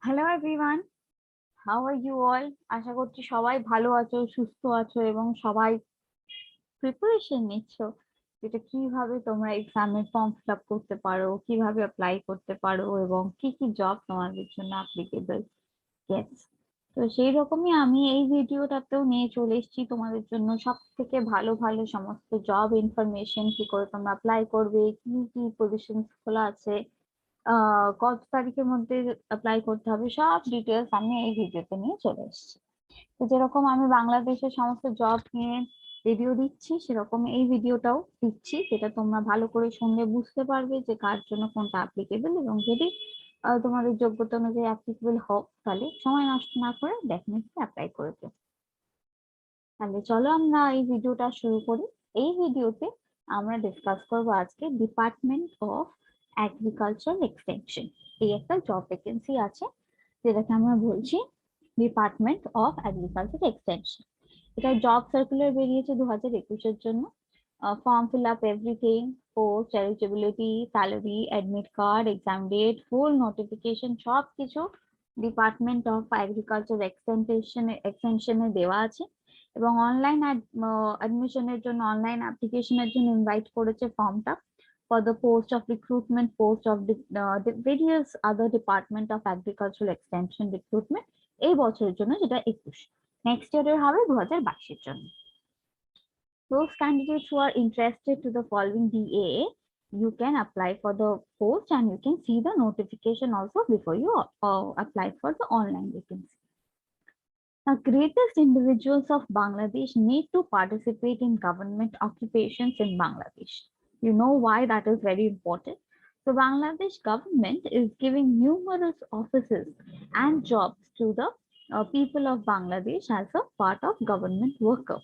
Hello everyone, how are you all? আশা করছি সবাই ভালো আছো, সুস্থ আছো এবং সবাই প্রিপারেশন নিচ্ছ যেটা কিভাবে তোমরা এক্সামের ফর্ম ফিল আপ করতে পারো, কিভাবে অ্যাপ্লাই করতে পারো এবং কি কি জব তোমাদের জন্য অ্যাপ্লিকেবল। ইয়েস, তো সেই রকমই আমি এই ভিডিওটাতেও নিয়ে চলে এসেছি তোমাদের জন্য সব থেকে ভালো ভালো সমস্ত জব ইনফরমেশন, কি করে তোমরা অ্যাপ্লাই করবে, কি কি পজিশন খোলা আছে, কত তারিখের মধ্যে অ্যাপ্লাই করতে হবে, সব ডিটেলস আমি এই ভিডিওতে নিয়ে চলে এসেছি। তো যেরকম আমি বাংলাদেশের সমস্ত জব নিয়ে ভিডিও দিচ্ছি, সেরকম এই ভিডিওটাও দিচ্ছি, যেটা তোমরা ভালো করে শুনলে বুঝতে পারবে যে কার জন্য কোনটা অ্যাপ্লিকেবল, এবং যদি তোমাদের যোগ্যতা অনুযায়ী অ্যাপ্লিকেবল হোক তাহলে সময় নষ্ট না করে ডেফিনেটলি অ্যাপ্লাই করে দিও। তাহলে চলো আমরা এই ভিডিওটা শুরু করি। এই ভিডিওতে আমরা ডিসকাস করব আজকে ডিপার্টমেন্ট অফ এগ্রিকালচার এক্সটেনশন। এই একটা জব ভ্যাকেন্সি আছে যেটাকে আমরা বলছি ডিপার্টমেন্ট অফ এগ্রিকালচার এক্সটেনশন। এটা জব সার্কুলার বেরিয়েছে 2021-এর জন্য। Form fill up everything, post, eligibility, salary, admit card, exam date, full notification সবকিছু ডিপার্টমেন্ট অফ এগ্রিকালচার এক্সটেনশনে দেওয়া আছে। এবং অনলাইন অ্যাডমিশনের জন্য, অনলাইন অ্যাপ্লিকেশনের জন্য ইনভাইট করেছে ফর্মটা for the post of recruitment, post of the various other department of agricultural extension recruitment এই বছরের জন্য, যেটা 21। নেক্সট ইয়ারের হবে 2022-এর জন্য। Those candidates who are interested to the following DAA, you can apply for the post and you can see the notification also before you apply for the online vacancy. The greatest individuals of Bangladesh need to participate in government occupations in Bangladesh. You know why that is very important. So Bangladesh government is giving numerous offices and jobs to the people of Bangladesh as a part of government worker.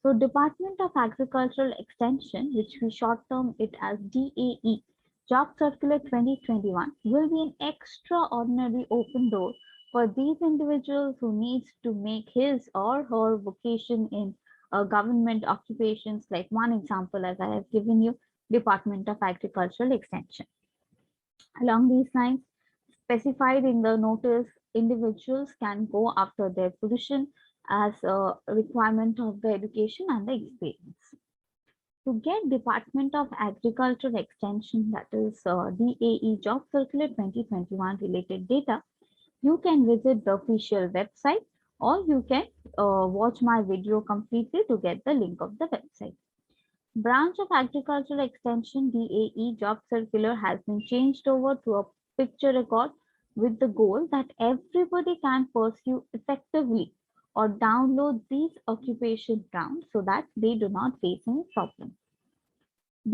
So Department of Agricultural Extension, which we short term it as DAE, Job Circular 2021, will be an extraordinary open door for these individuals who needs to make his or her vocation in government occupations, like one example as I have given you, Department of Agricultural Extension. Along these lines, specified in the notice, individuals can go after their position as a requirement of the education and the experience. To get Department of Agriculture Extension, that is DAE Job Circular 2021 related data, you can visit the official website, or you can watch my video completely to get the link of the website. Branch of Agricultural Extension DAE Job Circular has been changed over to a picture record with the goal that everybody can pursue effectively or download these occupation rounds so that they do not face any problem.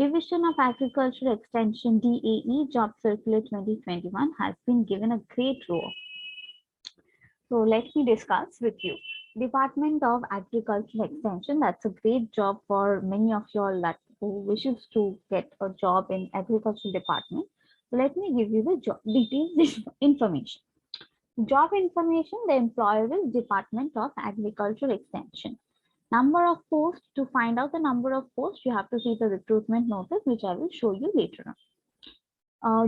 Division of Agricultural Extension DAE Job Circular 2021 has been given a great role. So let me discuss with you. Department of Agricultural Extension, that's a great job for many of you all that who wishes to get a job in agricultural department. So let me give you the job details information. Job information, the employer is Department of Agricultural Extension. Number of posts, to find out the number of posts, you have to see the recruitment notice, which I will show you later on.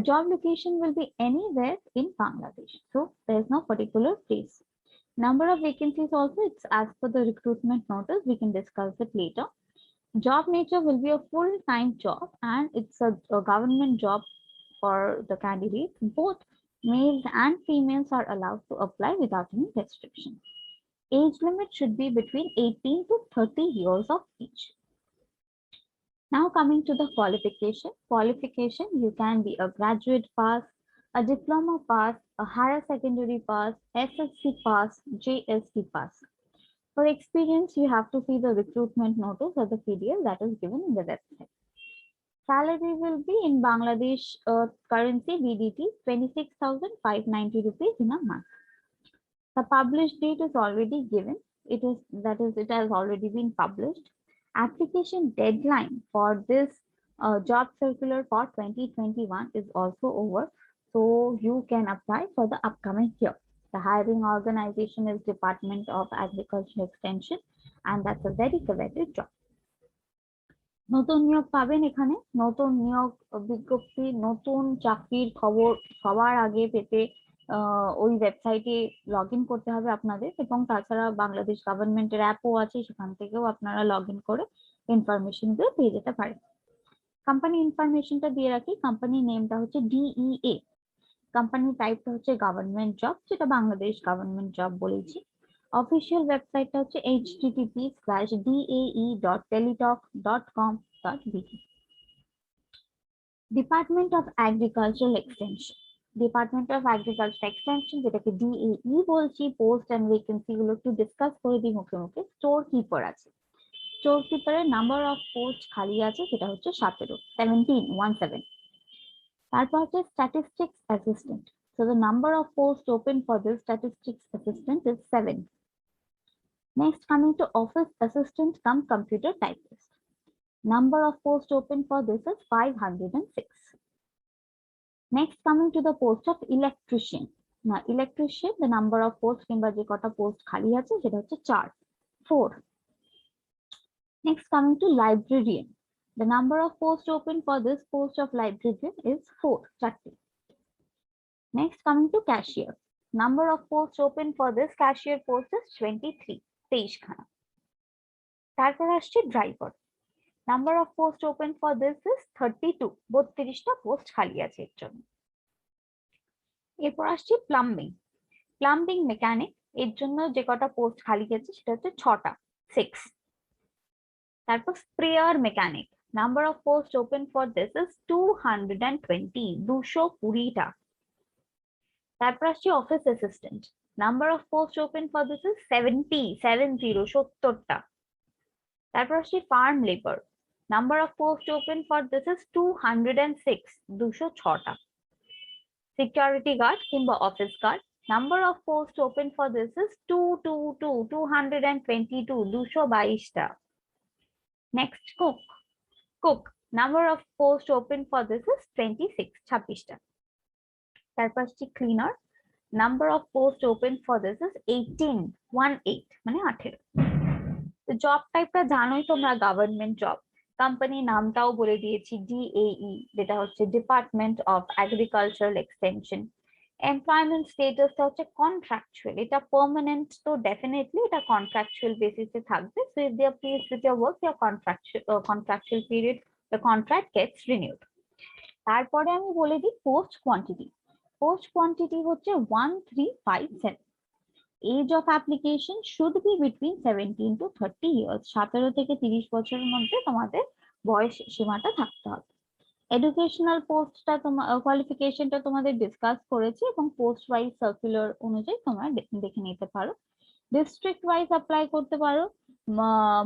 Job location will be anywhere in Bangladesh. So there's no particular place. Number of vacancies also, it's as per the recruitment notice. We can discuss it later. Job nature will be a full-time job, and it's a government job for the candidates. Both males and females are allowed to apply without any restriction. Age limit should be between 18 to 30 years of age. Now coming to the qualification. Qualification, you can be a graduate pass, a diploma pass, a higher secondary pass, SSC pass, JSC pass. For experience, you have to see the recruitment notice or the PDF that is given in the website. Salary will be in Bangladesh currency BDT 26,590 rupees in a month. The published date is already given. It has already been published. Application deadline for this job circular for 2021 is also over, so you can apply for the upcoming year. The hiring organization is Department of Agriculture Extension, and that's a very coveted job. নতুন নিয়োগ পাবেন এখানে, নতুন নিয়োগ বিজ্ঞপ্তি, নতুন চাকরির খবর সবার আগে পেতে ওই ওয়েবসাইটে লগ ইন করতে হবে আপনাদের, এবং তাছাড়া বাংলাদেশ গভর্নমেন্টের অ্যাপও আছে, সেখান থেকেও আপনারা লগ ইন করে ইনফরমেশন গুলো পেয়ে যেতে পারেন। কোম্পানি ইনফরমেশনটা দিয়ে রাখি, কোম্পানি নেমটা হচ্ছে ডিইএ, কোম্পানি টাইপটা হচ্ছে গভর্নমেন্ট জব, যেটা বাংলাদেশ গভর্নমেন্ট জব বলেছি। অফিসিয়াল ওয়েবসাইটটা হচ্ছে http://dae.teletalk.com.bd। Department of agricultural extension, department of agriculture extension যেটাকে ডিএই বলছি। পোস্ট এন্ড ভ্যাকেন্সি গুলো একটু ডিসকাস করে দিই মুখে মুখে। স্টোর কিপার আছে, স্টোর কিপারের নাম্বার অফ পোস্ট খালি আছে, সেটা হচ্ছে 17। তারপর হচ্ছে statistics assistant, so the number of posts open for this statistics assistant is 7. Next, coming to office assistant cum computer typist, number of posts open for this is 506. Next, coming to the post of electrician. Now, electrician, the number of posts কিংবা যে কটা post খালি আছে সেটা হচ্ছে 4. Next, coming to librarian. The number of posts open for this post of librarian is 4. Next, coming to cashier. Number of posts open for this cashier post is 23. 23 খানা। তারপর আসছে driver. Number of posts open for this is 32. 32টা post খালি আছে এর জন্য। এরপর আসছে প্লাম্বিং। প্লাম্বিং মেকানিক, এর জন্য যে কটা পোস্ট খালি আছে সেটা হচ্ছে 6টা, 6। তারপর sprayer mechanic, number of post open for this is 220, 220টা। তারপর আসছে office assistant, number of post open for this is 70, 70টা। তারপর আসছে farm labour, number of post open for this is 206, 206টা। সিকিউরিটি গার্ড কিংবা office guard, number of posts open for this is 222, 222, 222টা। Next, cook, number of posts open for this is 26, 26টা। তারপর আসছে cleaner, number of posts open for this is 18, 18 মানে 18। তো job টাইপটা জানোই তোমরা, government job. Company নামটাও বলে দিয়েছি, ডিএই, যেটা হচ্ছে department of agricultural extension. Employment স্টেটাসটা হচ্ছে কন্ট্রাকচুয়াল, এটা পার্মানেন্ট তো ডেফিনেটলি এটা কন্ট্রাকচুয়াল বেসিসে থাকবে। So if they are pleased with your work, your contractual period, the contract gets renewed. তারপরে আমি বলে দিই পোস্ট কোয়ান্টিটি। পোস্ট কোয়ান্টিটি হচ্ছে 1357। Age of application should be between 17 to 30 years. 17 থেকে 30 বছরের মধ্যে তোমাদের বয়স সীমাটা থাকতে হবে। এডুকেশনাল পোস্টটা তোমার কোয়ালিফিকেশনটা তোমাদের ডিসকাস করেছি, এবং পোস্ট ওয়াইজ সার্কুলার অনুযায়ী তোমরা দেখে নিতে পারো। ডিস্ট্রিক্ট ওয়াইজ অ্যাপ্লাই করতে পারো,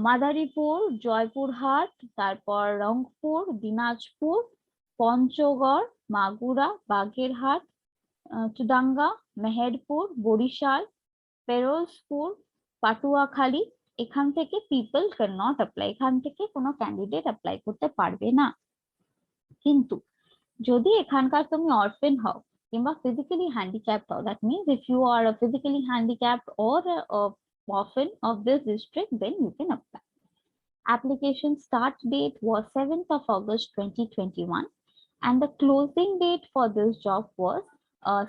মাদারীপুর, জয়পুরহাট, তারপর রংপুর, দিনাজপুর, পঞ্চগড়, মাগুরা, বাগেরহাট, চুডাঙ্গা, মেহেরপুর, বরিশাল, ফিরোজপুর, পাটুয়াখালী। এখান থেকে পিপল ক্যান নট অ্যাপ্লাই, এখান থেকে কোনো ক্যান্ডিডেট অ্যাপ্লাই করতে পারবে না। কিন্তু যদি এখানকার তুমি অরফেন হও কিংবা ফিজিক্যালি হ্যান্ডিক্যাপড হও, that means if you are a physically handicapped or orphan of this district, then you can apply. Application start date was 7th of August 2021, and the closing date for this job was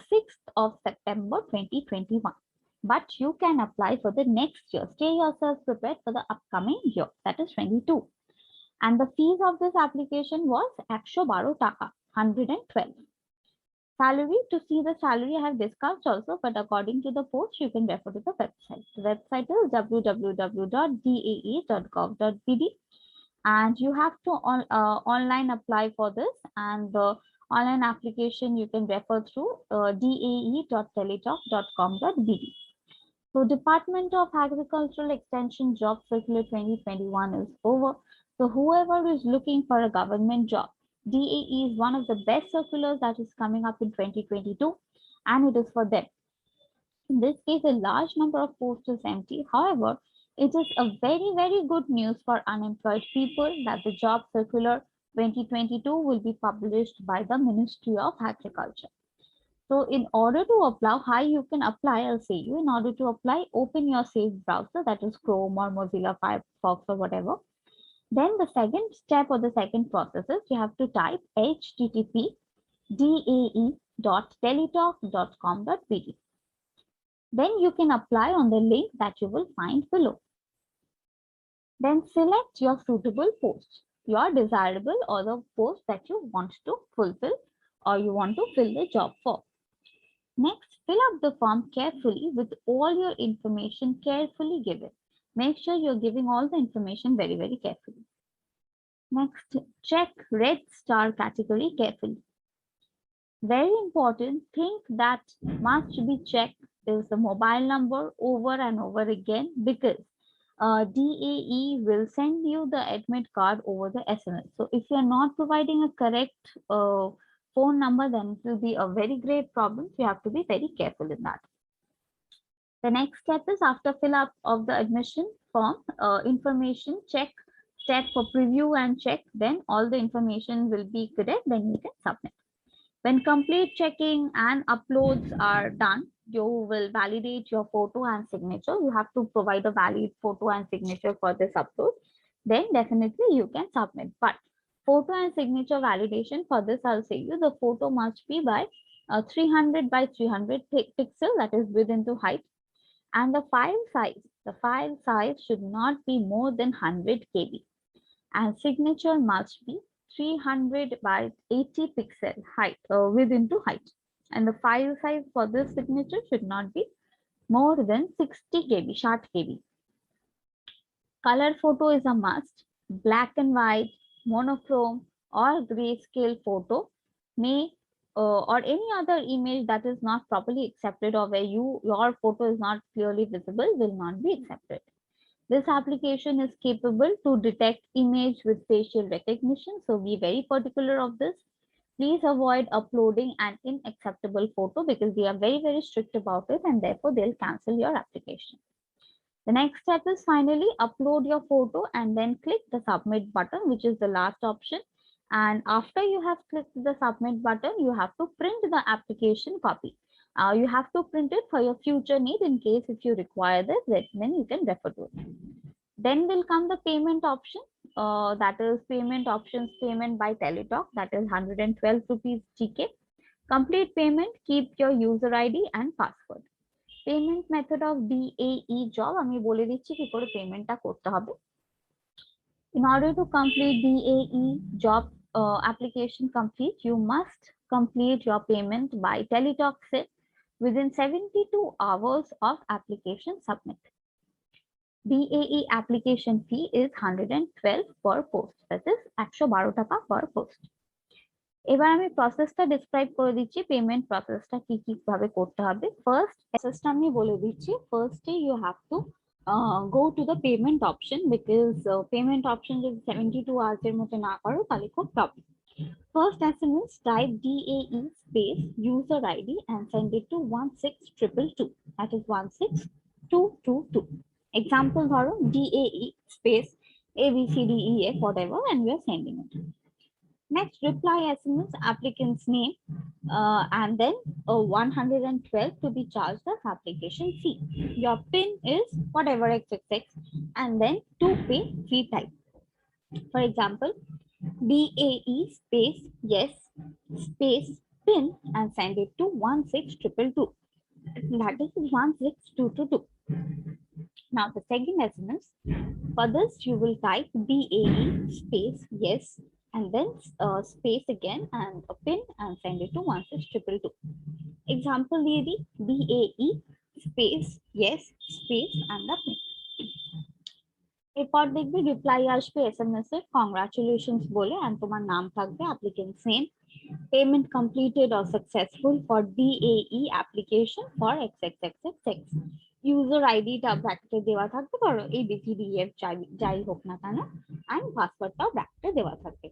6th of September 2021. But you can apply for the next year. Stay yourself prepared for the upcoming year, that is 22. And the fees of this application was 112 taka, 112. Salary, to see the salary I have discussed also, but according to the post you can refer to the website. The website is www.dae.gov.bd, and you have to online apply for this, and the online application you can refer through dae.teletalk.com.bd. So Department of Agricultural Extension Job Circular 2021 is over. So whoever is looking for a government job, DAE is one of the best circulars that is coming up in 2022, and it is for them. In this case, a large number of posts is empty. However, it is a very, very good news for unemployed people that the job circular 2022 will be published by the Ministry of Agriculture. So in order to apply, how you can apply, I'll say you, in order to apply, open your safe browser, that is Chrome or Mozilla Firefox or whatever. Then the second step or the second process is you have to type http www.teletalk.com.bd. Then you can apply on the link that you will find below. Then select your suitable post, your desirable or the post that you want to fulfill or you want to fill the job for. Next, fill up the form carefully with all your information carefully given. Make sure you're giving all the information very, very carefully. Next, check red star category carefully. Very important thing that must be checked is the mobile number over and over again, because DAE will send you the admit card over the SMS. So if you're not providing a correct phone number, then it will be a very great problem. So you have to be very careful in that. The next step is, after fill up of the admission form, information check step for preview and check. Then all the information will be correct. Then you can submit. When complete checking and uploads are done, you will validate your photo and signature. You have to provide a valid photo and signature for this upload. Then definitely you can submit. But photo and signature validation, for this I'll say you, the photo must be by 300 by 300 pixel, that is width into height. And the file size should not be more than 100 KB. And signature must be 300 by 80 pixel height, width into height. And the file size for this signature should not be more than 60 KB, 60 KB. Color photo is a must. Black and white, monochrome, or grayscale photo may or any other image that is not properly accepted, or where your photo is not clearly visible, will not be accepted. This application is capable to detect image with facial recognition, so be very particular of this. Please avoid uploading an unacceptable photo, because they are very, very strict about it, and therefore they'll cancel your application. The next step is, finally upload your photo and then click the submit button, which is the last option. And after you have clicked the submit button, you have to print the application copy. You have to print it for your future need, in case if you require this, then you can refer to it. Then will come the payment option, that is payment options, payment by Teletalk, that is 112 rupees GK. Complete payment, keep your user ID and password. Payment method of DAE job, আমি বলে দিচ্ছি কি করে পেমেন্টটা করতে হবে। In order to complete DAE job application complete, you must complete your payment by Teletalk SIP within 72 hours of application submit. DAE application fee is 112 per post, that is 112 টাকা per post. এবার আমি প্রসেসটা describe করে দিচ্ছি, payment প্রসেসটা কি কি ভাবে করতে হবে। ফার্স্ট প্রসেসটা আমি বলে দিচ্ছি। ফার্স্টে you have to go to the payment option, because payment option যদি 72 hours এর মধ্যে না করো তাহলে খুব problem. First SMS, type DAE space user ID and send it to 16222, that is 16222. Example ধরো DAE space ABCDEF whatever, and we are sending it. Next, reply SMS applicant's name and then 112 to be charged as application fee. Your PIN is whatever XXX, and then to pay fee type. For example, DAE space yes space PIN and send it to 16222. That is 16222. Now the second SMS, for this you will type DAE space yes and then space again and a PIN and send it to 16222. Example DAE space yes space and the PIN. এরপর দেখবে reply আসবে SMS এর congratulations বলে, and তোমার নাম থাকবে, applicants name, payment completed or successful for DAE application for XXXX, user আইডিটা ব্র্যাকেটে দেওয়া থাকবে, ধরো ABCDEF যাই হোক না কেন, and পাসওয়ার্ডটাও ব্র্যাকেটে দেওয়া থাকবে।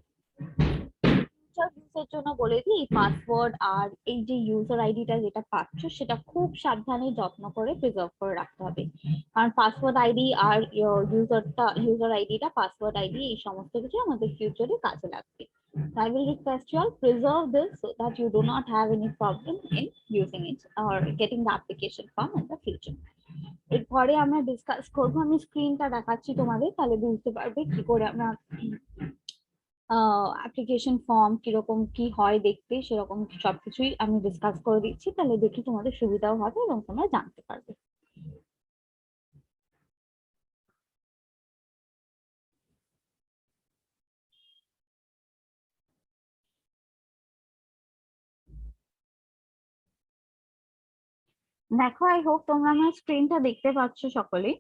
ইউজের জন্য বলে দিই, এই পাসওয়ার্ড আর এই যে ইউজার আইডিটা যেটা পাচ্ছ সেটা খুব সাবধানে যত্ন করে প্রিজার্ভ করে রাখতে হবে, কারণ পাসওয়ার্ড আইডি আর ইউজার আইডিটা পাসওয়ার্ড আইডি এই সমস্ত কিছু আমাদের ফিউচারে কাজে লাগবে। I will request you all preserve this so that you do not have any problem in using it or getting the application form in the future. এরপরে আমরা ডিসকাস করবো, আমি স্ক্রিনটা দেখাচ্ছি তোমাদের, তাহলে বুঝতে পারবে কি করে আমরা অ্যাপ্লিকেশন ফর্ম কিরকম কি হয় দেখতে, সেরকম সবকিছুই আমি ডিসকাস করে দিচ্ছি, তাহলে দেখি তোমাদের সুবিধাও হবে এবং তোমরা জানতে পারবে। দেখো, আই হোপ তোমরা আমার স্ক্রিনটা দেখতে পাচ্ছ সকলেই।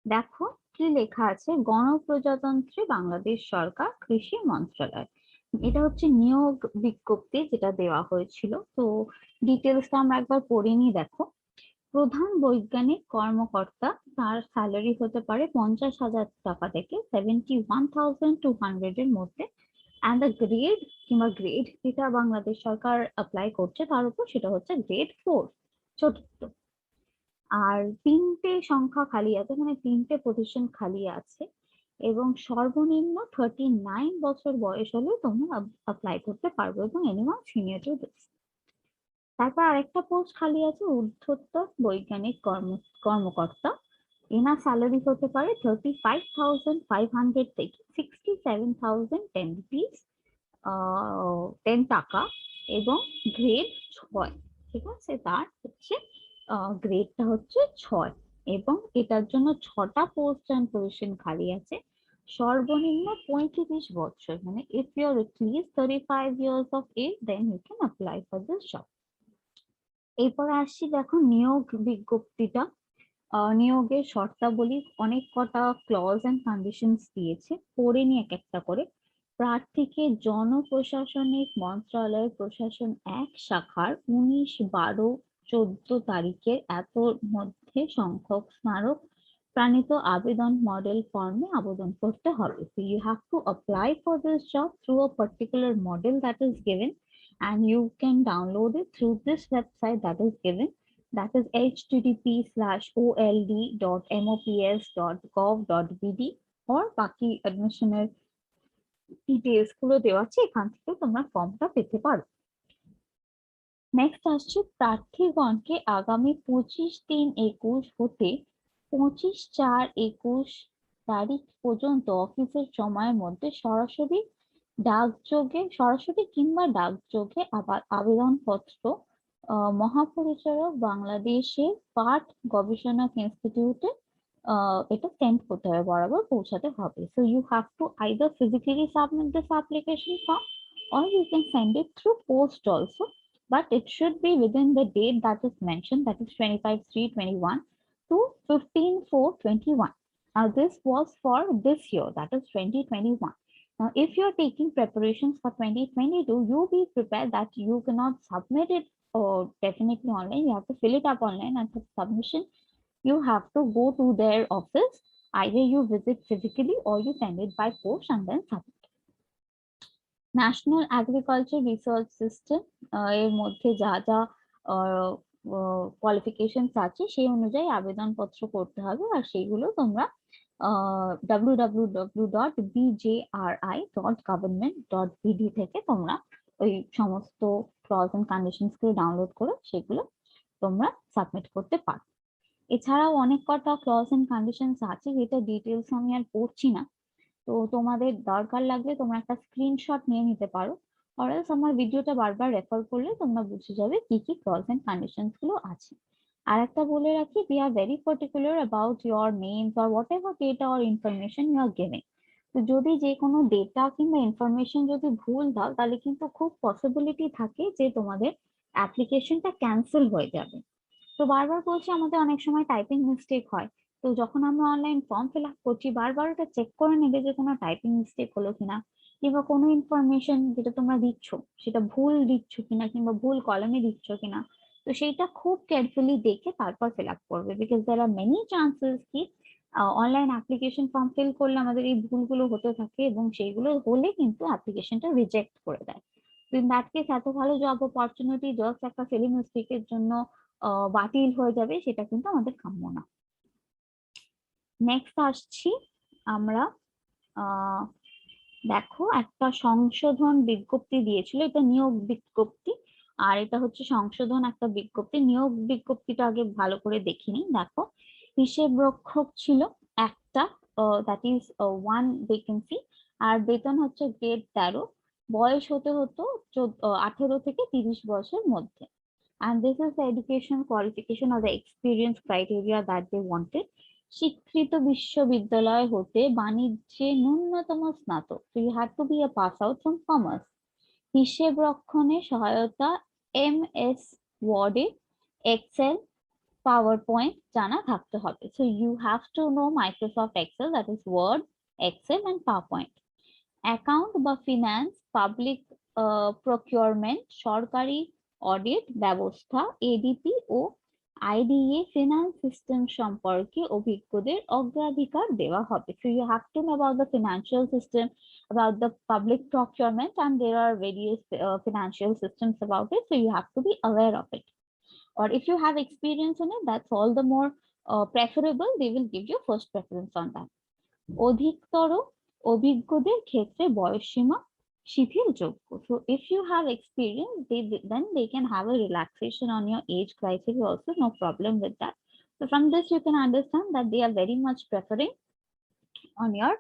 দেখো কি লেখা আছে, গণপ্রজাতন্ত্রী বাংলাদেশ সরকার কৃষি মন্ত্রণালয়। এটা হচ্ছে নিয়োগ বিজ্ঞপ্তি যেটা দেওয়া হয়েছিল। তো ডিটেলসটা আমরা একবার পড়ে নিই। দেখো, প্রধান বৈজ্ঞানিক কর্মকর্তা, তার স্যালারি হতে পারে 50,000 টাকা থেকে 71,200 এর মধ্যে। অ্যান্ড দ্য গ্রেড কিংবা গ্রেড যেটা বাংলাদেশ সরকার অ্যাপ্লাই করছে তার উপর, সেটা হচ্ছে গ্রেড 4, চতুর্থ। আর তিনটে সংখ্যা খালি আছে, মানে তিনটে পজিশন খালি আছে, এবং সর্বনিম্ন 39 বছর বয়স হলে তোমরা অ্যাপ্লাই করতে পারবে, এবং এনিওয়ান সিনিয়র টু দিস। তারপর আরেকটা পোস্ট খালি আছে, ঊর্ধ্বতন বৈজ্ঞানিক কর্মকর্তা। এনার স্যালারি হতে পারে 35,500 থেকে 67,010 রুপিস, 10 টাকা, এবং গ্রেড 6। ঠিক আছে, তার হচ্ছে গ্রেডটা হচ্ছে 6, এবং এটার জন্য 6টা পোস্ট অ্যান্ড পজিশন খালি আছে। সর্বনিম্ন 35 বছর, মানে if you are at least 35 years of age, then you can apply for this job. এরপর আসছি, দেখো নিয়োগ বিজ্ঞপ্তিটা। নিয়োগের শর্তাবলী অনেক কটা ক্লজ এন্ড কন্ডিশনস দিয়েছে, পড়ে নি এক একটা করে। প্রার্থীকে জনপ্রশাসনিক মন্ত্রণালয় প্রশাসন 1 শাখার 19/12/14 তারিখের এতর মধ্যে সংখ্যক স্মারক প্রাণিত আবেদন মডেল ফর্মে আবেদন করতে হবে। So you have to apply for this job through a particular model that is given, and you can download it through this website that is given, that is http:/old.mops.gov.bd, or বাকি অ্যাডমিশনের details গুলো দেওয়া আছে, এখান থেকে তোমরা ফর্মটা পেতে পারো। নেক্সট আসছে, প্রার্থীগণকে আগামী 25/3/21 হতে 25/4/21 তারিখ পর্যন্ত অফিসের সময়ের মধ্যে সরাসরি কিংবা ডাকযোগে আবেদনপত্র মহাপরিচালক বাংলাদেশের পাট গবেষণা ইনস্টিটিউটে এটা সেন্ড করতে হবে, বরাবর পৌঁছাতে হবে। So you have to either physically submit this application form, or you can send it through post also, but it should be within the date that is mentioned, that is 25/3/21 to 15/4/21. Now this was for this year, that is 2021. Now if you are taking preparations for 2022, you be prepared that you cannot submit it definitely online. You have to fill it up online, and for submission you have to go to their office. Either you visit physically or you send it by post and then submit. National agriculture research system এর মধ্যে যা যা qualifications আছে সেই অনুযায়ী আবেদনপত্র করতে হবে, আর সেইগুলো তোমরা www.bjri.government.bd থেকে তোমরা ওই সমস্ত ক্লজ এন্ড কন্ডিশনস গুলো ডাউনলোড করে সেগুলো তোমরা সাবমিট করতে পারো। এছাড়াও অনেক কটা ক্লজ এন্ড কন্ডিশনস আছে, যেটা ডিটেলস আমি আর পড়ছি না। তো তোমাদের দরকার লাগলে তোমরা একটা স্ক্রিনশট নিয়ে নিতে পারো, অরালস আমার ভিডিওটা বারবার রেফার করলে তোমরা বুঝে যাবে কি কি ক্লজ এন্ড কন্ডিশনস গুলো আছে। আর একটা বলে রাখি, we are very particular about your names or whatever data or information you are giving. তো যদি যে কোনো ডেটা কিংবা ইনফরমেশন যদি ভুল দাও, তাহলে কিন্তু খুব পসিবিলিটি থাকে যে তোমাদের অ্যাপ্লিকেশনটা ক্যান্সেল হয়ে যাবে। তো বারবার বলছি, আমাদের অনেক সময় টাইপিং মিস্টেক হয়। তো যখন আমরা অনলাইন ফর্ম ফিল আপ করছি, বারবার ওটা চেক করে নেবে যে কোনো টাইপিং মিস্টেক হলো কিনা, কিংবা কোনো ইনফরমেশন যেটা তোমরা দিচ্ছ সেটা ভুল দিচ্ছ কিনা, কিংবা ভুল কলমে দিচ্ছ কিনা। তো সেইটা খুব কেয়ারফুলি দেখে তারপর ফিল আপ করবে, because there are many chances কি অনলাইন অ্যাপ্লিকেশন ফর্ম ফিল করলে আমাদের এই ভুলগুলো হতে থাকে, এবং সেইগুলো হলে কিন্তু অ্যাপ্লিকেশনটা রিজেক্ট করে দেয়। তো ইন দ্যাট কেস এত ভালো জব অপরচুনিটি জাস্ট একটা সিলি মিস্টেকের জন্য বাতিল হয়ে যাবে, সেটা কিন্তু আমাদের কাম্য না। নেক্সট আসছি আমরা, দেখো একটা সংশোধন বিজ্ঞপ্তি দিয়েছিল, এটা নিয়োগ বিজ্ঞপ্তি, আর এটা হচ্ছে সংশোধন একটা বিজ্ঞপ্তি। নিয়োগ বিজ্ঞপ্তিটা আগে ভালো করে দেখিনি। দেখো, হিসেব রক্ষক ছিল একটা, দ্যাট ইজ ওয়ান ভ্যাকেন্সি, আর বেতন হচ্ছে গ্রেড 13, বয়স হতে হতো 18 থেকে 30 বছরের মধ্যে। And this is the education qualification or the experience criteria that they wanted. স্বীকৃত বিশ্ববিদ্যালয় হতে বাণিজ্যে ন্যূনতম স্নাতক, so you had to be a pass out from commerce. হিসেব রক্ষণে সহায়তা MS ওয়ার্ডে, এক্সেল, PowerPoint জানা থাকতে হবে, so you have to know Microsoft Excel, that is Word, Excel and PowerPoint. Account বা ফিনান্স, পাবলিক প্রকিউরমেন্ট, সরকারি অডিট ব্যবস্থা, ADP ও IDA finance system সম্পর্কে অভিজ্ঞদের অগ্রাধিকার দেওয়া হবে. So you have to know about the financial system, about the public procurement, and there are various financial systems about it, so you have to be aware of it. Or if you have experience in it, that's all the more preferable. They will give you first preference on that. অধিকতর অভিজ্ঞদের ক্ষেত্রে বয়সসীমা শিথিলযোগ্য. So if you have experience, then they can have a relaxation on your age criteria also, no problem with that. So from this you can understand that they are very much preferring on your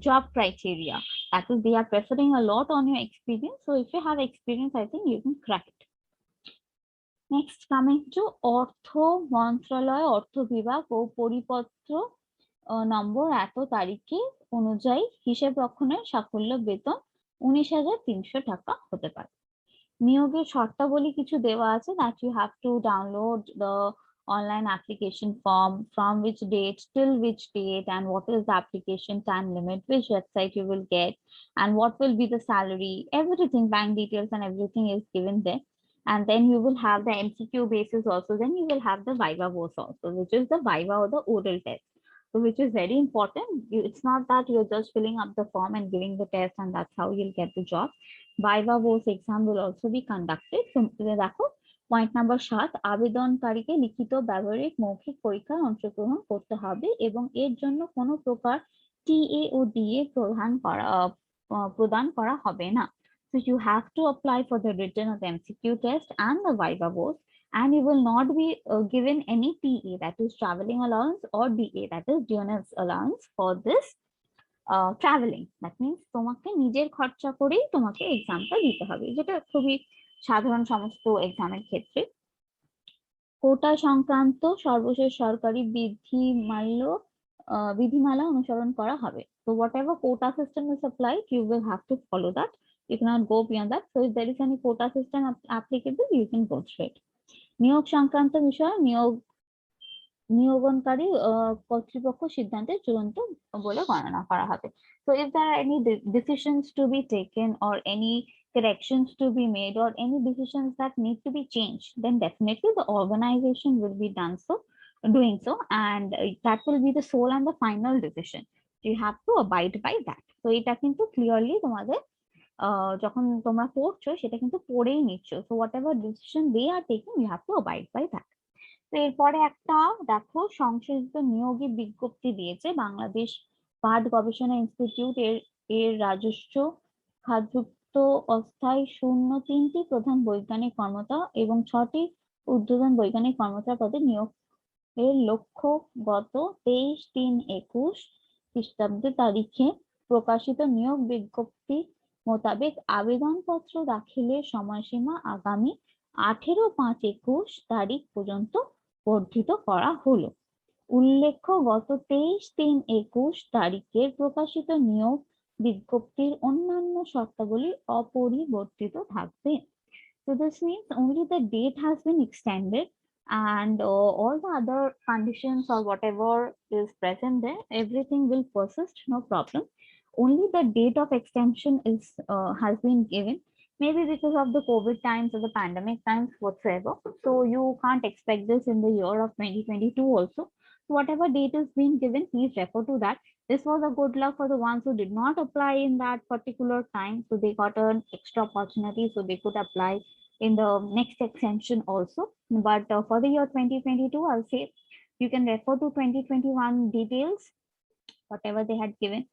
job criteria. That is, they are preferring a lot on your experience. So if you have experience, I think you can crack it. Next, coming to অর্থ মন্ত্রণালয়, অর্থ বিভাগ ও পরিপত্র নম্বর এত তারিখে অনুযায়ী হিসেব রক্ষণের সাফল্য বেতন 19,300 টাকা হতে পারে। নিয়োগের শর্তাবলী কিছু দেওয়া আছে, that you have to download the online application form, from which date till which date, and what is the application time limit, which website you will get, and what will be the salary, everything, bank details and everything is given there. And then you will have the MCQ basis also. Then you will have the viva voce also, which is the viva or the oral test. So which is very important. It's not that you're just filling up the form and giving the test and that's how you'll get the job. Viva voce exam will also be conducted. So দেখো point number 7, আবেদনকারীকে লিখিত ব্যবহারিক মৌখিক পরীক্ষায় অংশগ্রহণ করতে হবে এবং এর জন্য কোনো প্রকার টিএ ও ডিএ প্রদান করা হবে না. So you have to apply for the written or the MCQ test and the viva voce, and you will not be given any TA, that is traveling allowance, or DA, that is DNS allowance for this traveling. That means তোমাকে নিজের খরচা করেই তোমাকে এক্সামটা দিতে হবে, যেটা খুবই সাধারণ সমস্ত এক্সামের ক্ষেত্রে। কোটা সংক্রান্ত সর্বশেষ সরকারি বিধিমালা অনুসরণ করা হবে. So whatever quota system is applied, you will have to follow that. You cannot go beyond that. So if there is any quota system applicable, you can go straight. নিয়োগ সংক্রান্ত বিষয় নিয়োগনকারী কর্তৃপক্ষ সিদ্ধান্তের চূড়ান্ত বলে গণনা করা হবে. So if there are any decisions to be taken or any corrections to be made or any decisions that need to be changed, then definitely the organization will be doing so, and that will be the sole and the final decision. You have to abide by that. So এটা কিন্তু clearly তোমাদের যখন তোমরা পড়ছো সেটা কিন্তু পড়েই নিচ্ছ. So whatever decision they are taking, you have to abide by that. তো এরপরে একটা দেখো, সংশোধিত নিয়োগী বিজ্ঞপ্তি দিয়েছে বাংলাদেশ পাট গবেষণা ইনস্টিটিউট এর রাজস্ব খাতভুক্ত অস্থায়ী 3টি প্রধান বৈজ্ঞানিক কর্মকর্তা এবং 6টি ঊর্ধ্বতন বৈজ্ঞানিক কর্মকর্তা পদে নিয়োগের লক্ষ্য গত 23/3/21 খ্রিস্টাব্দ তারিখে প্রকাশিত নিয়োগ বিজ্ঞপ্তি মোতাবেক আবেদনপত্র দাখিলের সময়সীমা আগামী 18/5/21 তারিখ পর্যন্ত বর্ধিত করা হলো। উল্লেখ্য, গত 23/3/21 তারিখের প্রকাশিত নিয়োগ বিজ্ঞপ্তির অন্যান্য শর্তাবলী অপরিবর্তিত থাকবে. So this means only the date has been extended, and all the other conditions or whatever is present there, everything will persist, no problem. Only the date of extension has been given, maybe because of the COVID times or the pandemic times whatsoever. So you can't expect this in the year of 2022 also. So whatever date is being given, please refer to that. This was a good luck for the ones who did not apply in that particular time, so they got an extra opportunity, so they could apply in the next extension also. But for the year 2022, I'll say you can refer to 2021 details, whatever they had given,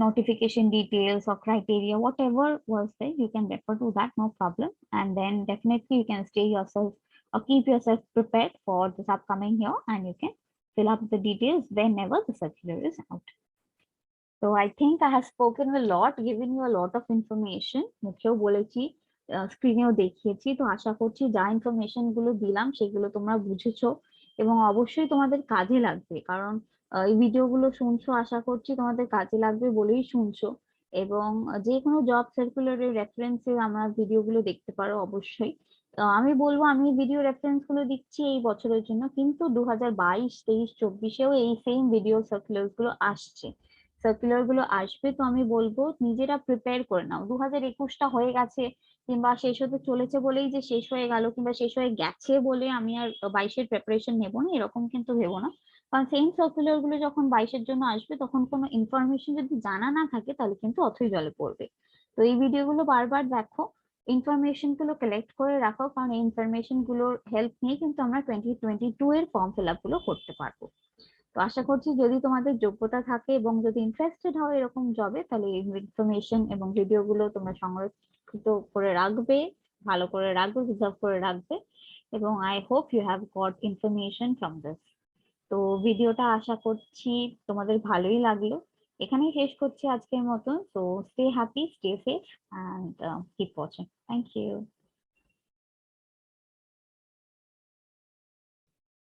notification details or criteria, whatever was there, you can refer to that, no problem. And then definitely you can stay yourself or keep yourself prepared for this upcoming year, and you can fill up the details whenever the circular is out. So I think I have spoken a lot, given you a lot of information. মুখেও বলেছি, স্ক্রিনেও দেখিয়েছি। তো আশা করছি যা information গুলো দিলাম সেগুলো তোমরা বুঝেছো এবং অবশ্যই তোমাদের কাজে লাগবে, কারণ এই ভিডিওগুলো শুনছো, আশা করছি তোমাদের কাজে লাগবে বলেই শুনছো। এবং যে কোনো জব সার্কুলারের রেফারেন্সে আমার ভিডিওগুলো দেখতে পারো অবশ্যই। আমি বলবো, আমি ভিডিও রেফারেন্স গুলো দিচ্ছি এই বছরের জন্য, কিন্তু 2022, 23, 24-এও এই সেম ভিডিও সার্কুলার গুলো আসছে, সার্কুলার গুলো আসবে। তো আমি বলবো নিজেরা প্রিপেয়ার করে নাও। 2021টা হয়ে গেছে কিংবা শেষ হতে চলেছে বলেই যে শেষ হয়ে গেল কিংবা শেষ হয়ে গেছে বলে আমি আর 22-এর প্রিপারেশন নেবো না, এরকম কিন্তু ভেবো না। কারণ সেম সার্কুলার গুলো যখন 22-এর জন্য আসবে, তখন কোনো ইনফরমেশন যদি জানা না থাকে তাহলে কিন্তু অথই জলে পড়বে। তো এই ভিডিওগুলো বারবার দেখো, ইনফরমেশন গুলো কালেক্ট করে রাখো, কারণ এই ইনফরমেশন গুলোর হেল্প নিয়ে কিন্তু আমরা 2022 এর ফর্ম ফিল আপ গুলো করতে পারবো। তো আশা করছি যদি তোমাদের যোগ্যতা থাকে এবং যদি ইন্টারেস্টেড হও এরকম জবে, তাহলে এই ইনফরমেশন এবং ভিডিও গুলো তোমরা সংরক্ষিত করে রাখবে, ভালো করে রাখবে, রিজার্ভ করে রাখবে। এবং I hope you have got information from this. তো ভিডিওটা আশা করছি তোমাদের ভালোই লাগলো। এখানেই শেষ করছি আজকের মতন। তো stay happy, stay safe, and keep watching. Thank you.